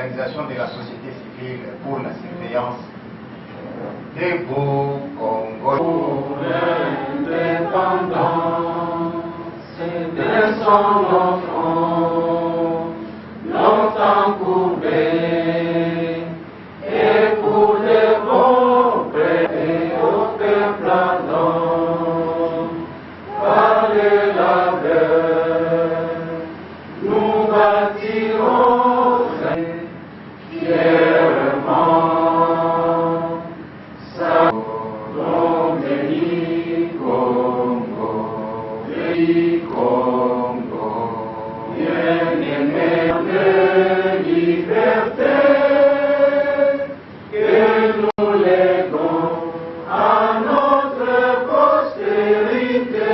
organisations de la société civile pour la surveillance des beaux Congolais. Pour l'indépendance, descend nos fronts, longtemps courbés, et pour les pauvres et au peuple ardent, par les labeurs, nous bâtirons fièrement. Congo, bien-aimé de liberté, que nous léguons à notre postérité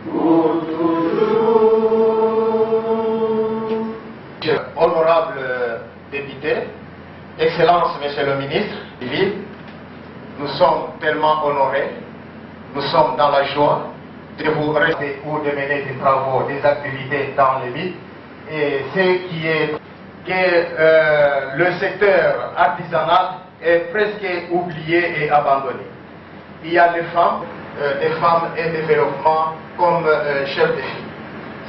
pour toujours. Honorable député, Excellence, Monsieur le ministre, nous sommes tellement honorés, nous sommes dans la joie de vous rester ou de mener des travaux, des activités dans les villes. Et ce qui est que le secteur artisanal est presque oublié et abandonné. Il y a les femmes et développement comme chef de file.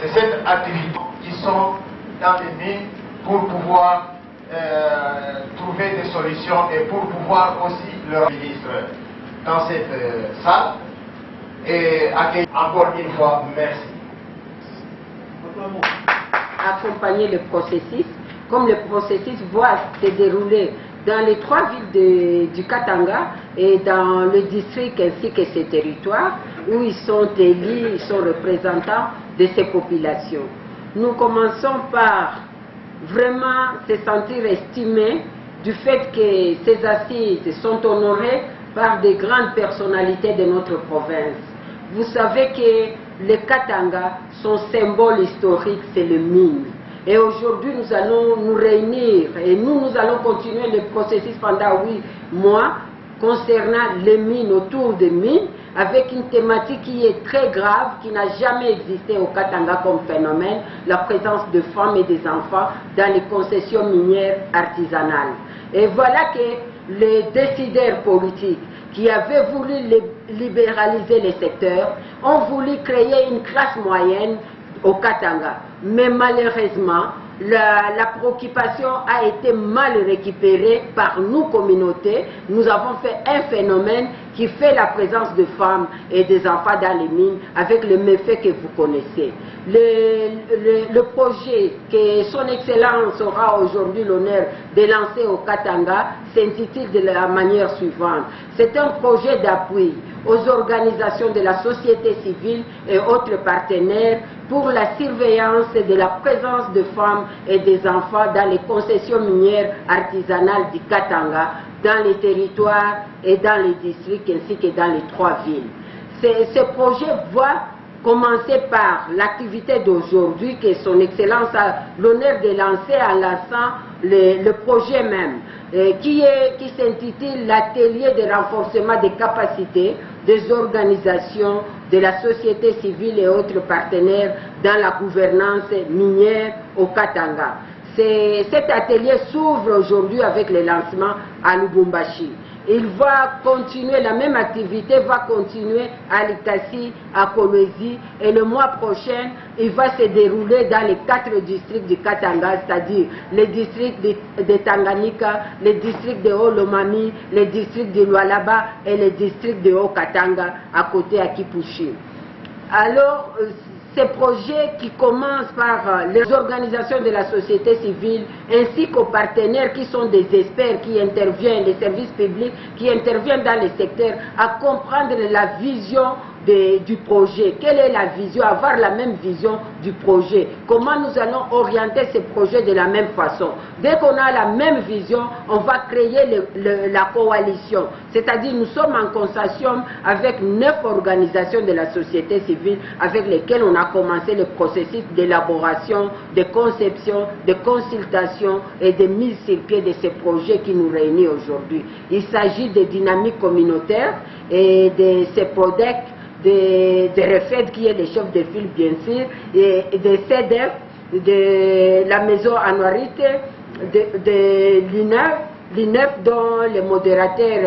C'est cette activité qui sont dans les mines pour pouvoir trouver des solutions et pour pouvoir aussi le ministre dans cette salle. Et accueillir encore une fois, merci. Accompagner le processus, comme le processus va se dérouler dans les 3 villes du Katanga et dans le district ainsi que ses territoires, où ils sont élus, ils sont représentants de ces populations. Nous commençons par vraiment se sentir estimés du fait que ces assises sont honorées par de grandes personnalités de notre province. Vous savez que les Katanga, son symbole historique, c'est le mine. Et aujourd'hui, nous allons nous réunir et nous allons continuer le processus pendant 8 mois concernant les mines, autour des mines, avec une thématique qui est très grave, qui n'a jamais existé au Katanga comme phénomène, la présence de femmes et des enfants dans les concessions minières artisanales. Et voilà que les décideurs politiques qui avaient voulu libéraliser les secteurs ont voulu créer une classe moyenne au Katanga. Mais malheureusement, la préoccupation a été mal récupérée par nous, communautés. Nous avons fait un phénomène qui fait la présence de femmes et des enfants dans les mines avec le méfait que vous connaissez. Le projet que son Excellence aura aujourd'hui l'honneur de lancer au Katanga s'intitule de la manière suivante. C'est un projet d'appui aux organisations de la société civile et autres partenaires pour la surveillance de la présence de femmes et des enfants dans les concessions minières artisanales du Katanga, dans les territoires et dans les districts ainsi que dans les 3 villes. Ce projet va commencer par l'activité d'aujourd'hui que son Excellence a l'honneur de lancer en lançant le projet même, qui s'intitule l'atelier de renforcement des capacités des organisations de la société civile et autres partenaires dans la gouvernance minière au Katanga. Cet atelier s'ouvre aujourd'hui avec le lancement à Lubumbashi. Il va continuer, la même activité va continuer à Likasi, à Kolwezi, et le mois prochain, il va se dérouler dans les 4 districts du Katanga, c'est-à-dire les districts de Tanganyika, les districts de Haut-Lomami, les districts de Lualaba et les districts de Haut-Katanga, à côté à Kipushi. Alors, ces projets qui commencent par les organisations de la société civile ainsi qu'aux partenaires qui sont des experts qui interviennent, les services publics qui interviennent dans les secteurs, à comprendre la vision du projet. Quelle est la vision? Avoir la même vision du projet. Comment nous allons orienter ces projets de la même façon? Dès qu'on a la même vision, on va créer la coalition. C'est-à-dire nous sommes en consortium avec 9 organisations de la société civile avec lesquelles on a commencé le processus d'élaboration, de conception, de consultation et de mise sur pied de ces projets qui nous réunissent aujourd'hui. Il s'agit de dynamiques communautaires et de ces PRODEC, de REFED qui est le chef de file bien sûr, et de CEDEF, de la maison Anouarite, de l'INEF dont le modérateur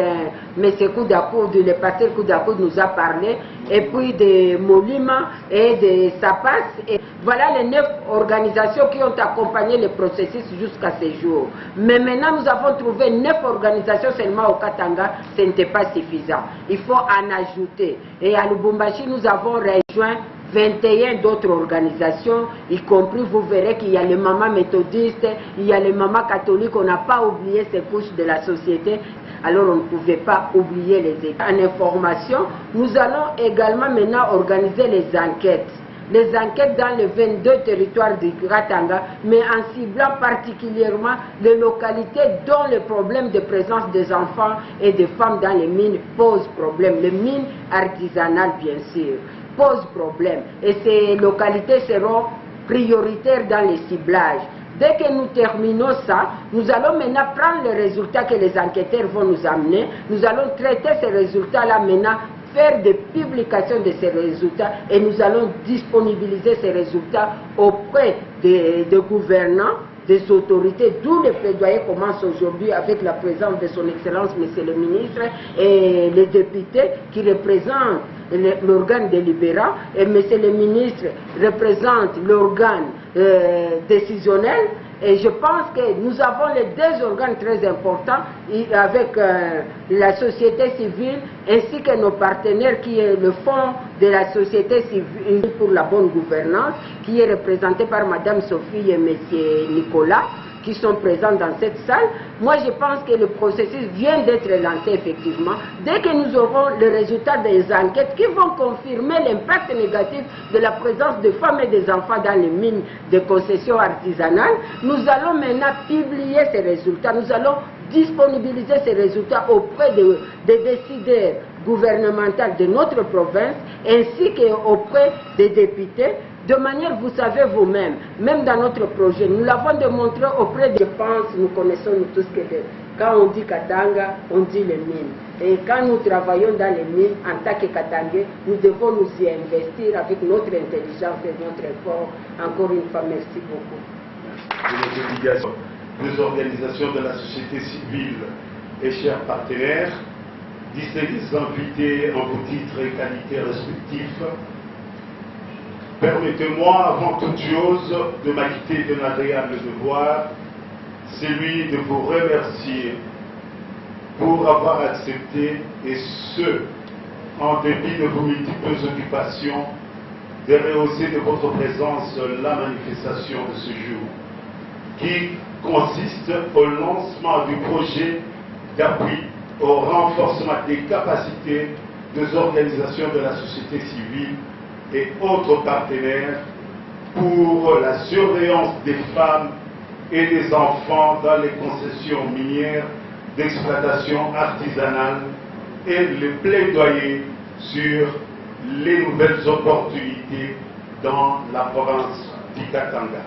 M. Koudakoud, le pasteur Koudakoud nous a parlé, et puis de Molima et de Sapas. Et voilà les 9 organisations qui ont accompagné le processus jusqu'à ce jour. Mais maintenant, nous avons trouvé 9 organisations seulement au Katanga, ce n'était pas suffisant. Il faut en ajouter. Et à Lubumbashi, nous avons rejoint 21 d'autres organisations, y compris, vous verrez qu'il y a les mamans méthodistes, il y a les mamans catholiques, on n'a pas oublié ces couches de la société, alors on ne pouvait pas oublier les États. En information, nous allons également maintenant organiser les enquêtes. Les enquêtes dans les 22 territoires du Katanga, mais en ciblant particulièrement les localités dont le problème de présence des enfants et des femmes dans les mines pose problème. Les mines artisanales, bien sûr, pose problème. Et ces localités seront prioritaires dans les ciblages. Dès que nous terminons ça, nous allons maintenant prendre les résultats que les enquêteurs vont nous amener. Nous allons traiter ces résultats-là maintenant, faire des publications de ces résultats et nous allons disponibiliser ces résultats auprès des gouvernants, des autorités, d'où le plaidoyer commence aujourd'hui avec la présence de son Excellence Monsieur le Ministre et les députés qui représentent l'organe délibérant et Monsieur le Ministre représente l'organe décisionnel. Et je pense que nous avons les 2 organes très importants avec la société civile ainsi que nos partenaires qui est le Fonds de la société civile pour la bonne gouvernance qui est représenté par Madame Sophie et Monsieur Nicolas qui sont présents dans cette salle. Moi, je pense que le processus vient d'être lancé effectivement. Dès que nous aurons le résultat des enquêtes qui vont confirmer l'impact négatif de la présence de femmes et des enfants dans les mines de concession artisanale, nous allons maintenant publier ces résultats. Nous allons disponibiliser ces résultats auprès des décideurs gouvernementaux de notre province ainsi qu'auprès des députés. De manière, vous savez vous-même, même dans notre projet, nous l'avons démontré auprès des... Je pense, nous connaissons nous tous que quand on dit Katanga, on dit les mines. Et quand nous travaillons dans les mines, en tant que Katangais, nous devons nous y investir avec notre intelligence et notre effort. Encore une fois, merci beaucoup. Les obligations des organisations de la société civile et chers partenaires, distingués invités en vos titres et qualités respectifs, permettez-moi, avant toute chose, de m'acquitter d'un agréable devoir, celui de vous remercier pour avoir accepté, et ce, en dépit de vos multiples occupations, de rehausser de votre présence la manifestation de ce jour, qui consiste au lancement du projet d'appui au renforcement des capacités des organisations de la société civile et autres partenaires pour la surveillance des femmes et des enfants dans les concessions minières d'exploitation artisanale et le plaidoyer sur les nouvelles opportunités dans la province du Katanga.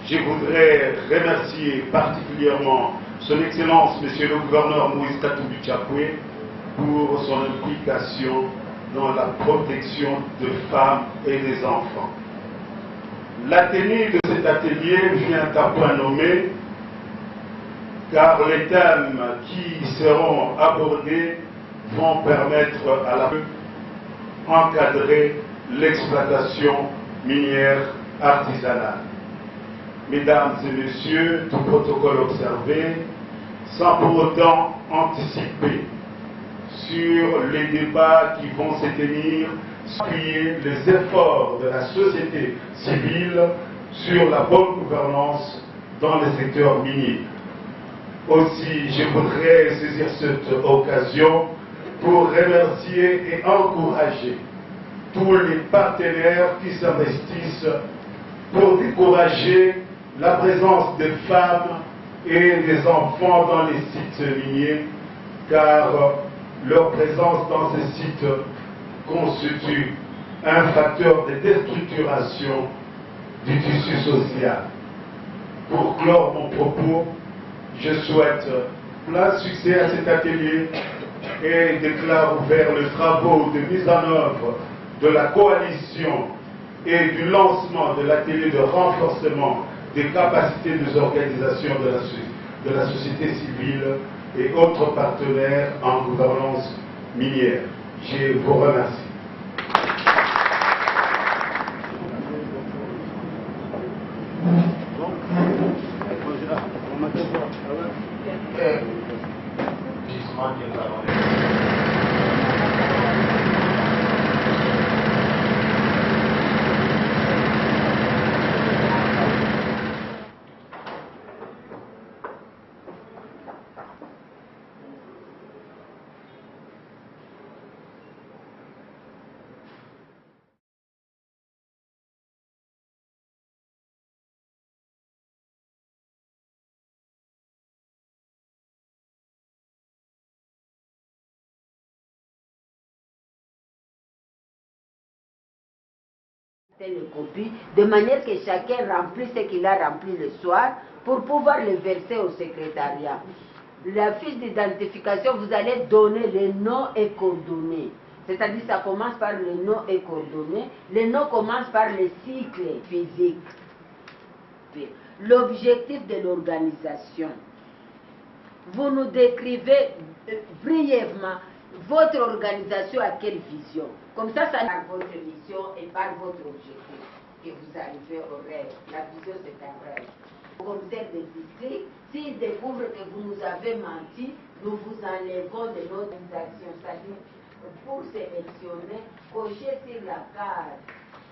Je voudrais remercier particulièrement Son Excellence, Monsieur le Gouverneur Moïse Katumbi Tchapoué, pour son implication dans la protection des femmes et des enfants. La tenue de cet atelier vient à point nommé, car les thèmes qui seront abordés vont permettre à la encadrer l'exploitation minière artisanale. Mesdames et messieurs, tout protocole observé, sans pour autant anticiper sur les débats qui vont se tenir, appuyer les efforts de la société civile sur la bonne gouvernance dans le secteur minier. Aussi, je voudrais saisir cette occasion pour remercier et encourager tous les partenaires qui s'investissent pour décourager la présence des femmes et des enfants dans les sites miniers, car leur présence dans ces sites constitue un facteur de déstructuration du tissu social. Pour clore mon propos, je souhaite plein succès à cet atelier et déclare ouvert les travaux de mise en œuvre de la coalition et du lancement de l'atelier de renforcement des capacités des organisations de la société civile et autres partenaires en gouvernance minière. Je vous remercie. Les copies, de manière que chacun remplisse ce qu'il a rempli le soir pour pouvoir le verser au secrétariat. La fiche d'identification, vous allez donner les noms et coordonnées. C'est-à-dire ça commence par les noms et coordonnées. Les noms commencent par les cycles physiques. L'objectif de l'organisation. Vous nous décrivez brièvement votre organisation à quelle vision. Comme ça par votre mission et par votre objectif que vous arrivez au rêve. La vision, c'est un rêve. Au commissaire de district, s'il découvre que vous nous avez menti, nous vous enlèvons de notre organisation. C'est-à-dire, pour sélectionner, cochez sur la carte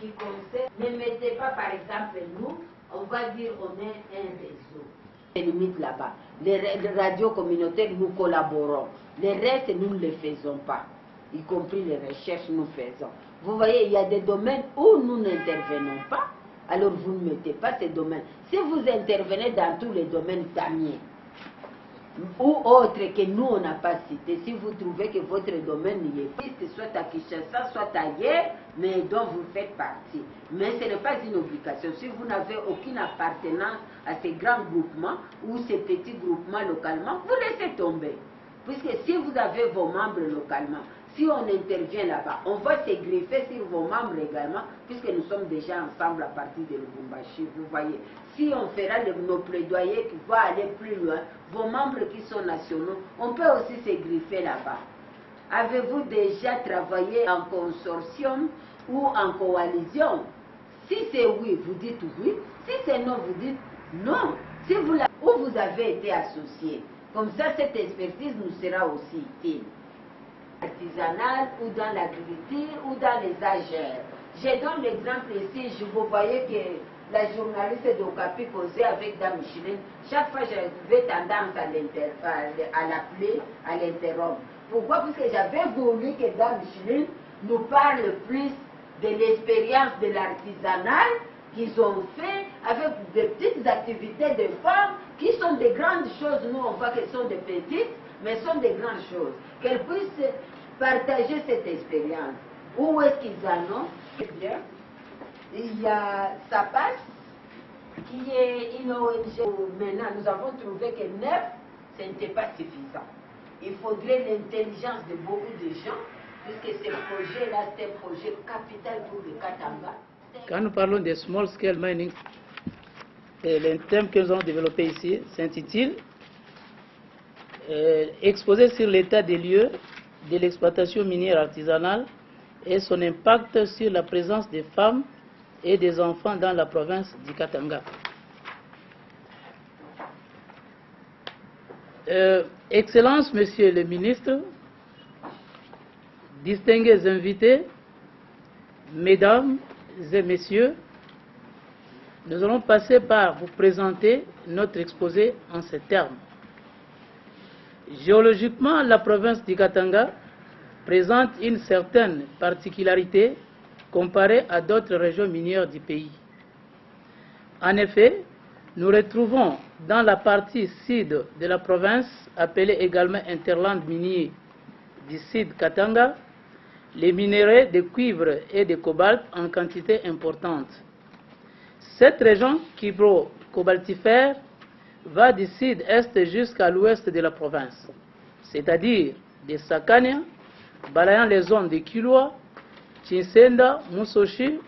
qui concerne. Ne mettez pas, par exemple, nous, on va dire on est un réseau. Les limites là-bas. Les radios communautaires, nous collaborons. Les restes, nous ne les faisons pas. Y compris les recherches, nous faisons. Vous voyez, il y a des domaines où nous n'intervenons pas. Alors vous ne mettez pas ces domaines. Si vous intervenez dans tous les domaines, tant mieux. Ou autres que nous, on n'a pas cité. Si vous trouvez que votre domaine y est, soit à Kinshasa, soit ailleurs, mais dont vous faites partie. Mais ce n'est pas une obligation. Si vous n'avez aucune appartenance à ces grands groupements ou ces petits groupements localement, vous laissez tomber. Puisque si vous avez vos membres localement, si on intervient là-bas, on va se greffer sur vos membres également, puisque nous sommes déjà ensemble à partir de Lubumbashi, vous voyez. Si on fera nos plaidoyers qui vont aller plus loin, vos membres qui sont nationaux, on peut aussi se greffer là-bas. Avez-vous déjà travaillé en consortium ou en coalition? Si c'est oui, vous dites oui. Si c'est non, vous dites non. Si vous ou vous avez été associé. Comme ça, cette expertise nous sera aussi utile. Artisanale ou dans l'agriculture ou dans les AGR. Je donne l'exemple ici, vous voyez que la journaliste d'Okapi causait avec Dame Micheline. Chaque fois, j'avais tendance à l'appeler, à l'interrompre. Pourquoi? Parce que j'avais voulu que Dame Micheline nous parle plus de l'expérience de l'artisanal qu'ils ont fait avec de petites activités de femmes qui sont des grandes choses. Nous, on voit qu'elles sont des petites, mais sont des grandes choses. Qu'elles puissent partager cette expérience. Où est-ce qu'ils en ont? Eh bien, il y a SAPAS, qui est une ONG. Maintenant, nous avons trouvé que 9, ce n'était pas suffisant. Il faudrait l'intelligence de beaucoup de gens, puisque ce projet-là, c'est un projet capital pour le Katanga. Quand nous parlons de small scale mining, le thème que nous avons développé ici s'intitule Exposé sur l'état des lieux de l'exploitation minière artisanale et son impact sur la présence des femmes et des enfants dans la province du Katanga. Excellences, Monsieur le Ministre, distingués invités, Mesdames et Messieurs, nous allons passer par vous présenter notre exposé en ces termes. Géologiquement, la province du Katanga présente une certaine particularité comparée à d'autres régions minières du pays. En effet, nous retrouvons dans la partie sud de la province, appelée également Interland minier du Sud Katanga, les minerais de cuivre et de cobalt en quantité importante. Cette région cuivro-cobaltifère va du sud-est jusqu'à l'ouest de la province, c'est-à-dire de Sakania, balayant les zones de Kilwa, Chinsenda, Musoshi,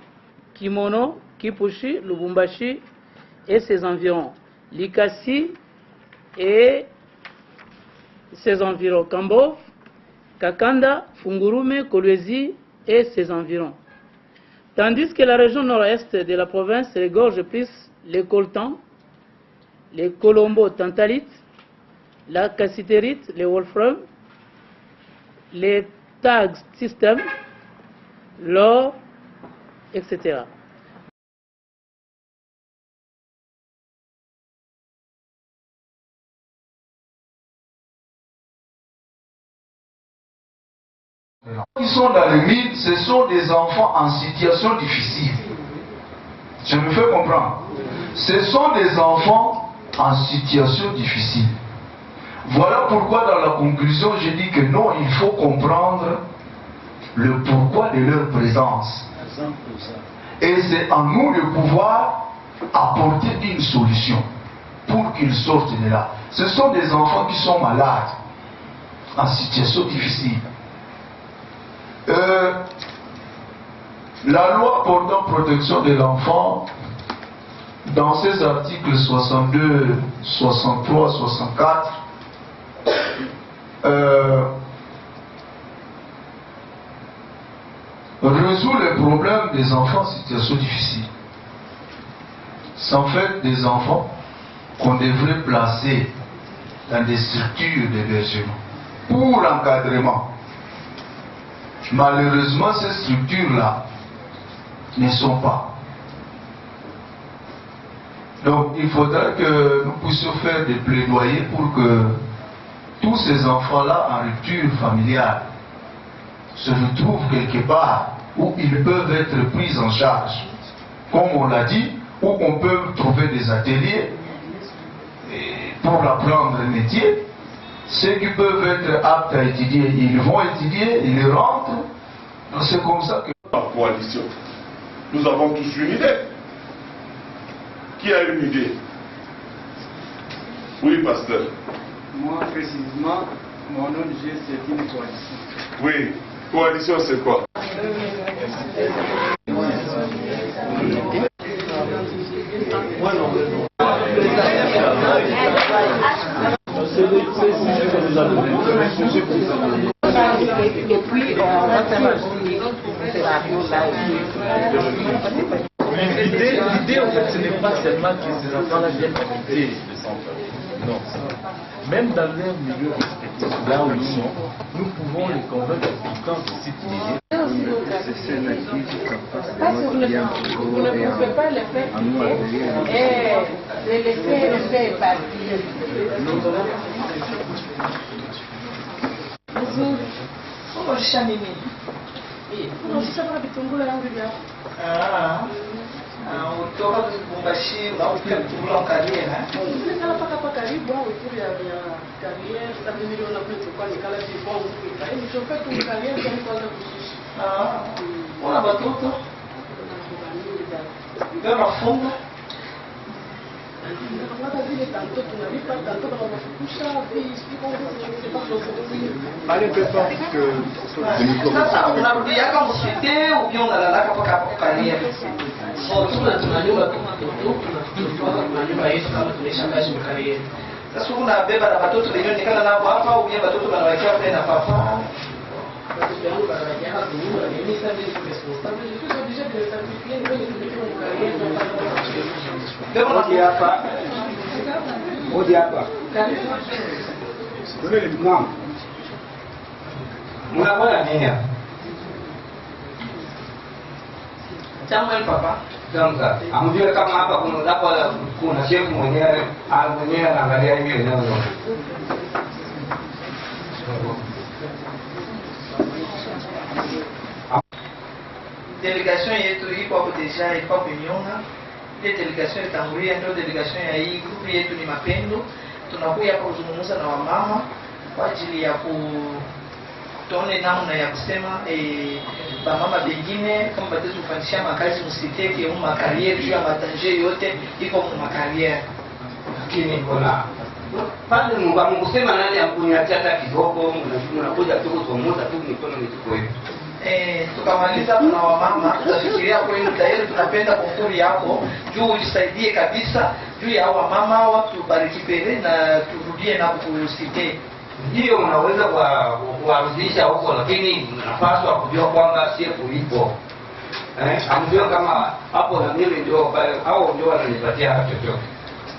Kimono, Kipushi, Lubumbashi, et ses environs, Likasi et ses environs, Kambov, Kakanda, Fungurume, Kolwezi et ses environs. Tandis que la région nord-est de la province regorge plus les coltans, les colombo-tantalites, la cassiterite, les wolfram, les tag systems, l'or, etc. Qui sont dans le mythe, ce sont des enfants en situation difficile. Je me fais comprendre. Ce sont des enfants en situation difficile. Voilà pourquoi dans la conclusion, je dis que non, il faut comprendre le pourquoi de leur présence. Et c'est en nous de pouvoir apporter une solution pour qu'ils sortent de là. Ce sont des enfants qui sont malades, en situation difficile. La loi portant protection de l'enfant, dans ses articles 62, 63, 64, résout le problème des enfants en situation difficile. C'est en fait des enfants qu'on devrait placer dans des structures d'hébergement pour l'encadrement. Malheureusement, ces structures-là ne sont pas. Donc, il faudra que nous puissions faire des plaidoyers pour que tous ces enfants-là en rupture familiale se retrouvent quelque part où ils peuvent être pris en charge. Comme on l'a dit, où on peut trouver des ateliers pour apprendre un métier. Ceux qui peuvent être aptes à étudier, ils vont étudier, ils rentrent. C'est comme ça que... La coalition, nous avons tous une idée. Qui a une idée? Oui, pasteur. Moi, précisément, mon ONG, c'est une coalition. Oui, coalition, c'est quoi? Et puis, on va faire un scénario là. L'idée, en fait, ce n'est pas seulement que ces enfants-là viennent habiter le centre. Non. Même dans leur milieu respectif, là où ils sont, nous pouvons les convaincre quand ce site est. Pas sur le plan. Vous ne pouvez pas le faire et le laisser partir. Utoka Lubumbashi unauka kula carrière Nikala paka karibu au kuri ya carrière sababu niliona kule kwa nikala kwa ukita. Ni chope tu carrière kwa kwanza kusushi. Una batoto? Ndio mafunga. Hata vile tanto tunalipa tanto kama mafukusha Allez, peut pas que... Sasa unarudiaka msite ubio unalalaka paka hapo carrière. Sasa unabeba na watoto wenyewe nikala nao hapa au ni watoto wanawekea pale na papa. Odi hapa. Dole ni mwangu. Mnaona nini? Chama papa. Sasa, amjue kama hapa kuna chef mwenyewe anaangalia hivi eneo lote. Delegation yetu iko hapo deja ilikuwa kunyonga. Ile delegation itangulia ndio delegation ya hii group yetu ni Mapendo. Tunakuja hapa kuzungumza na wamama kwa ajili ya tuone namna ya kusema bamama bengine kama bataweza kufanikisha makazi msiteke mu makariere juu ya matanje yote iko mu makariere. Lakini kuna pale Mungu kusema nani akuniacha hata kidogo, mnakuja tu kuzungumza tu mikono nituko hivi. tukamaliza kuna wamama, tutafikiria kweli tayari tunapenda konkuri yako juu isaidie kabisa juu ya wamama hawa tubarikipele na turudie na kusite. Ndio unaweza kuwarudisha huko, lakini nafaswa kujua kwamba shefu ipo. Amjua kama hapo na mimi ndio hao ndio wananipatia chochote.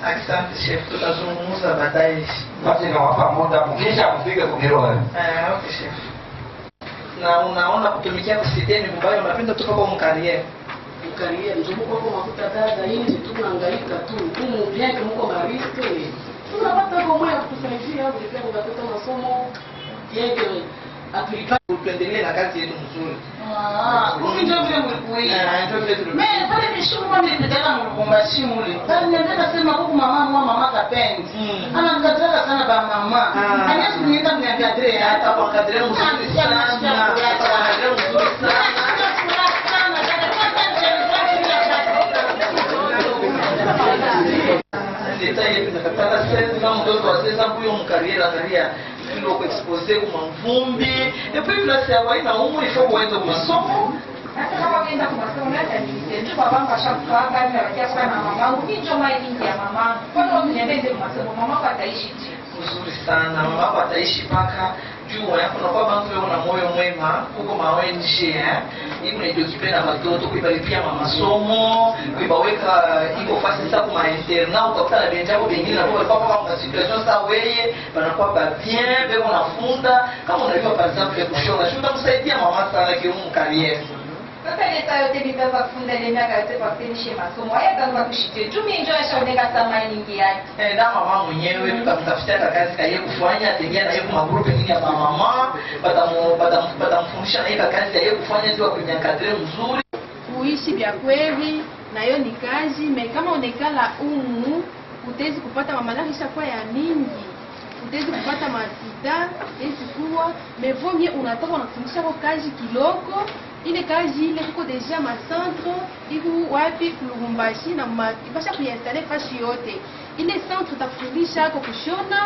Asante chef, tutazungumza baadaye. Basi na wapa muda kisha kufika Kumiroa. Okay chef. Na unaona kutumikia kusiteni mbaya, unapenda tu kwa mkariere. Mkariere ndio mko mafuta dada hizi tunahangaika tu. Humu bien que mko mariske. Tunapata kwa moyo kutusaidia hapo ili kupata masomo yake atulipa tuendelee na kazi yetu nzuri. Mimi ndio vile mlikuwa. Mimi pale nishuku mimi nitaka mkumbashi mule. Bali nataka sema huku mama kapenzi. Anamkataka sana ba mama. Anyasi nienda mniambia hata kwa kadri mzuri sana. Detail tunakatana sasa kama mtoto wa sasa huyo mkariera ndio kuexpose kwa mvumbi et puis place ya waina umu il faut uende masomo hata kama ukienda kwa masomo hata ni babangu ashakufa kazi anakia kwa na mamangu ni njoma nyingi ya mamangu kwa hiyo niende kwa masomo mamangu ataishi nzuri sana mamangu ataishi paka juu yako na kwa bantu na moyo mwema huko mawenje hivi ndio kipenda watoto kuibalipia masomo kuibaweka iko fasi sasa kwa interna ukakutana na jambo lingine na kwa kama situation sasa wewe banakuwa ba bien beko nafunda kama unajua par exemple kushona shuta kusaidia mama sana kiumu kariere. Sasa leta yote bibaba kufunda ile miaka yote kwa finish masomo haya kama kushite jumi ndio ashaoneka kama nyingi yake na mama mwenyewe tukamtafutia kazi kaye kufanya atengea na yeye kwa group nyingine ya mama batamfundisha na yeye kazi kaye kufanya ndio kunyakadre mzuri kuishi vya kweli na hiyo ni kazi kama onekala utezi kupata mamalaki kwa ya mingi utezi kupata masida esikuwa mevomie unatoka unafundisha kwa kazi kiloko ile kazi ile kuko deja ma centre iku wapi Lubumbashi na basha kuinstale fashi yote ile centre itakufundisha kwa kushona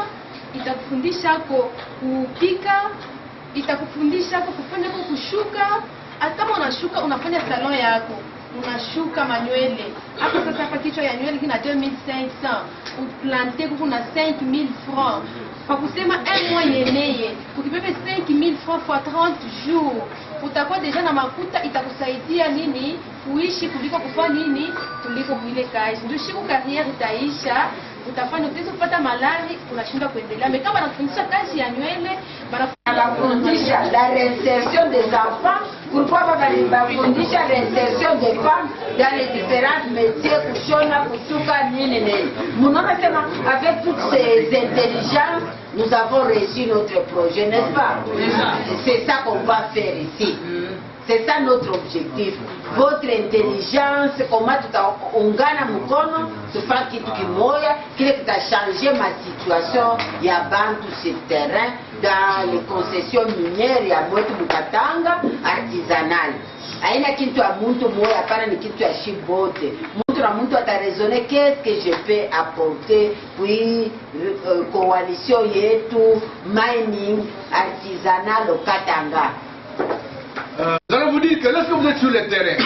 itakufundisha kwa kupika itakufundisha kwa kufanya kwa kushuka hata kama unashuka unafanya salon yako unashuka manywele hapo sasa hapa kichwa ya nywele kina 2500 uplante kuna 5000 francs kwa kusema un mois yeneye ukipepe 5000 francs fois 30 jours utakuwa deja na makuta itakusaidia nini kuishi kuliko kufanya nini kuliko ile kazi ndio siku career itaisha utafanya utaweza kupata malari unashinda kuendelea mais kama wanafundisha kazi ya nywele wanafundisha la réinsertion des enfants pourquoi wanafundisha réinsertion des femmes dans les différents métiers kushona kusuka nini nini mnaona sema avec toutes ces intelligences nous avons réussi notre projet n'est-ce pas c'est ça qu'on va faire ici. C'est ça notre objectif. Votre intelligence, comment tutaungana mkono tufanye kitu kimoja kile kitachange ma situation ya bantu sur terrain dans les concessions minières ya mwetu Mukatanga artisanal. Haina kitu ya muntu moja, hapana, ni kitu ya shibote. Muntu na muntu ataraisonner qu'est-ce que je peux apporter puis coalition yetu mining artisanal au Katanga. Nous allons vous dire que lorsque vous êtes sur le terrain,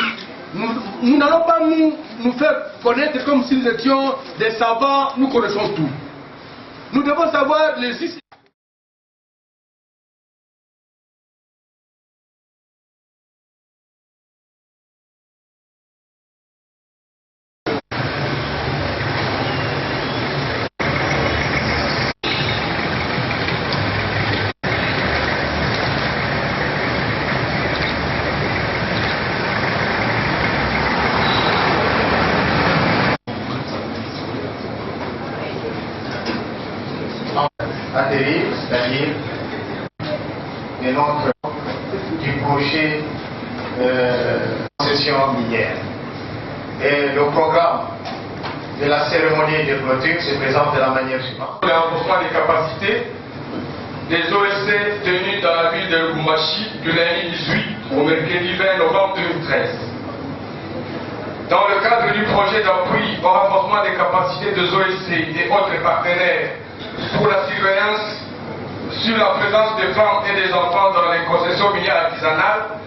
nous n'allons pas nous faire connaître comme si nous étions des savants, nous connaissons tout. Nous devons savoir les systèmes. Atterrir, c'est-à-dire de notre du projet concession minière. Et le programme de la cérémonie de clôture se présente de la manière suivante. Le renforcement des capacités des OSC tenus dans la ville de Lubumbashi du lundi 18 au mercredi 20 novembre 2013. Dans le cadre du projet d'appui au renforcement des capacités des OSC et autres partenaires pour la surveillance sur la présence des femmes et des enfants dans les concessions minières artisanales,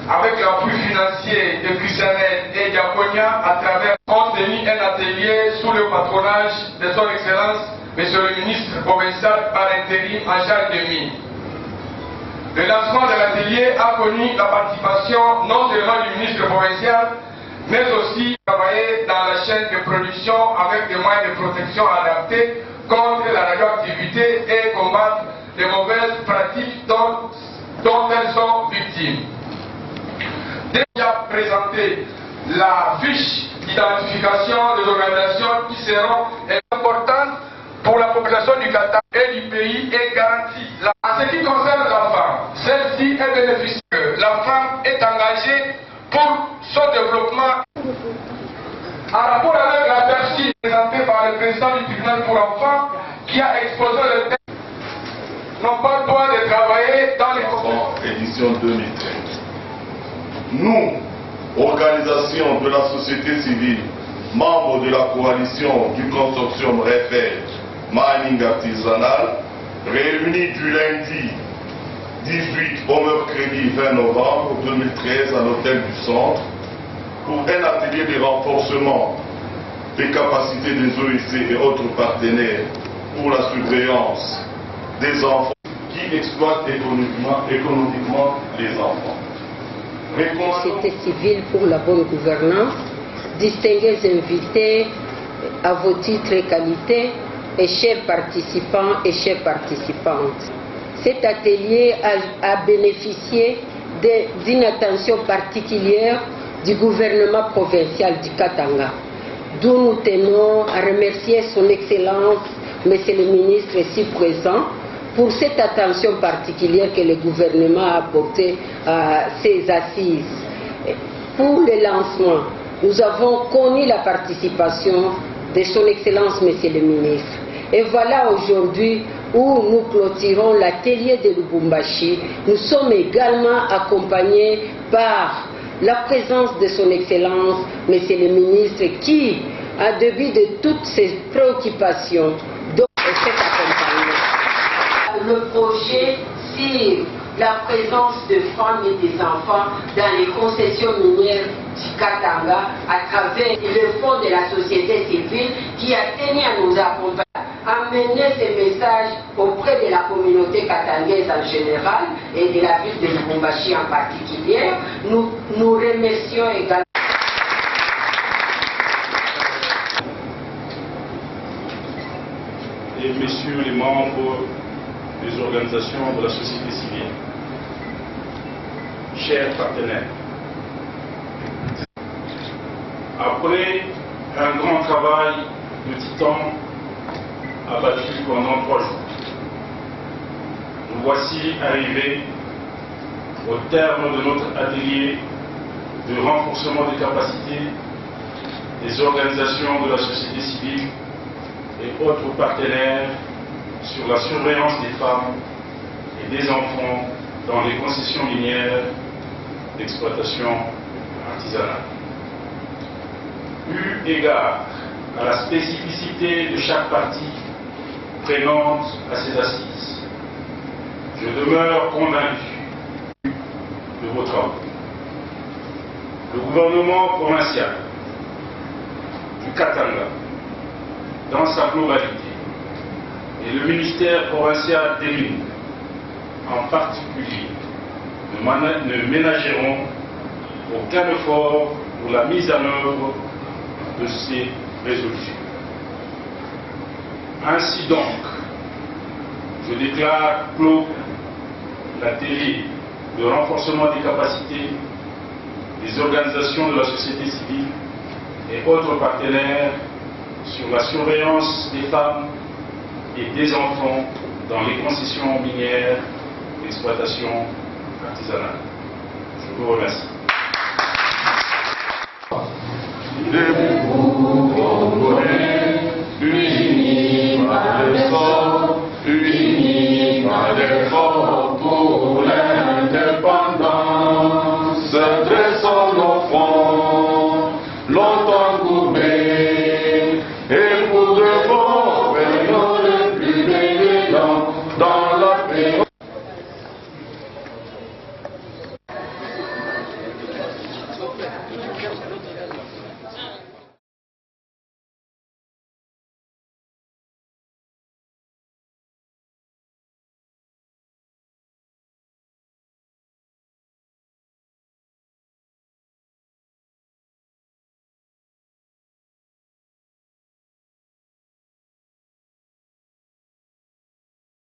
avec l'appui financier de Christianel et Diaconia à travers ont tenu un atelier sous le patronage de son Excellence, Monsieur le ministre provincial par intérim en charge des mines. Le lancement de l'atelier a connu la participation non seulement du ministre provincial, mais aussi travailler dans la chaîne de production avec des moyens de protection adaptés contre la radioactivité et combattre les mauvaises pratiques dont elles sont victimes. Déjà présenté la fiche d'identification des organisations qui seront importantes pour la population du Qatar et du pays est garantie. En ce qui concerne la femme, celle-ci est bénéficiaire. La femme est engagée pour son développement. En rapport avec la perspective présentée par le président du tribunal pour enfants qui a exposé le texte, n'ont pas le droit de travailler dans les conditions. Édition 2013. Nous, organisation de la société civile, membres de la coalition du consortium REFEL Mining Artisanal, réunis du lundi 18 au mercredi 20 novembre 2013 à l'hôtel du Centre pour un atelier de renforcement des capacités des OEC et autres partenaires pour la surveillance des enfants qui exploitent économiquement les enfants. Société civile pour la bonne gouvernance, distingués invités à vos titres et qualités, et chers participants et chères participantes. Cet atelier a bénéficié d'une attention particulière du gouvernement provincial du Katanga, d'où nous tenons à remercier son Excellence, Monsieur le ministre ici présent, pour cette attention particulière que le gouvernement a apportée à ces assises. Pour le lancement, nous avons connu la participation de son Excellence, Monsieur le ministre. Et voilà aujourd'hui où nous clôturons l'atelier de Lubumbashi. Nous sommes également accompagnés par la présence de son Excellence, Monsieur le ministre, qui, en début de toutes ses préoccupations, doit être accompagné. Le projet sur la présence de femmes et des enfants dans les concessions minières du Katanga à travers le fonds de la société civile qui a tenu à nous accompagner, amener ces messages auprès de la communauté katangaise en général et de la ville de Lubumbashi en particulier. Nous remercions également et messieurs les membres des organisations de la société civile, chers partenaires, après un grand travail de titan abattu pendant 3 jours, nous voici arrivés au terme de notre atelier de renforcement des capacités des organisations de la société civile et autres partenaires sur la surveillance des femmes et des enfants dans les concessions minières d'exploitation artisanale. Eu égard à la spécificité de chaque partie prenante à ces assises, je demeure convaincu de vos travaux. Le gouvernement provincial du Katanga, dans sa globalité, et le ministère provincial des Mines, en particulier, ne ménageront aucun effort pour la mise en œuvre de ces résolutions. Ainsi donc, je déclare clos l'atelier de renforcement des capacités des organisations de la société civile et autres partenaires sur la surveillance des femmes et des enfants dans les concessions minières d'exploitation artisanale. Je vous remercie. Debout, Congolais, unis par le sang, unis par l'effort pour l'indépendance, dressons nos fronts, longtemps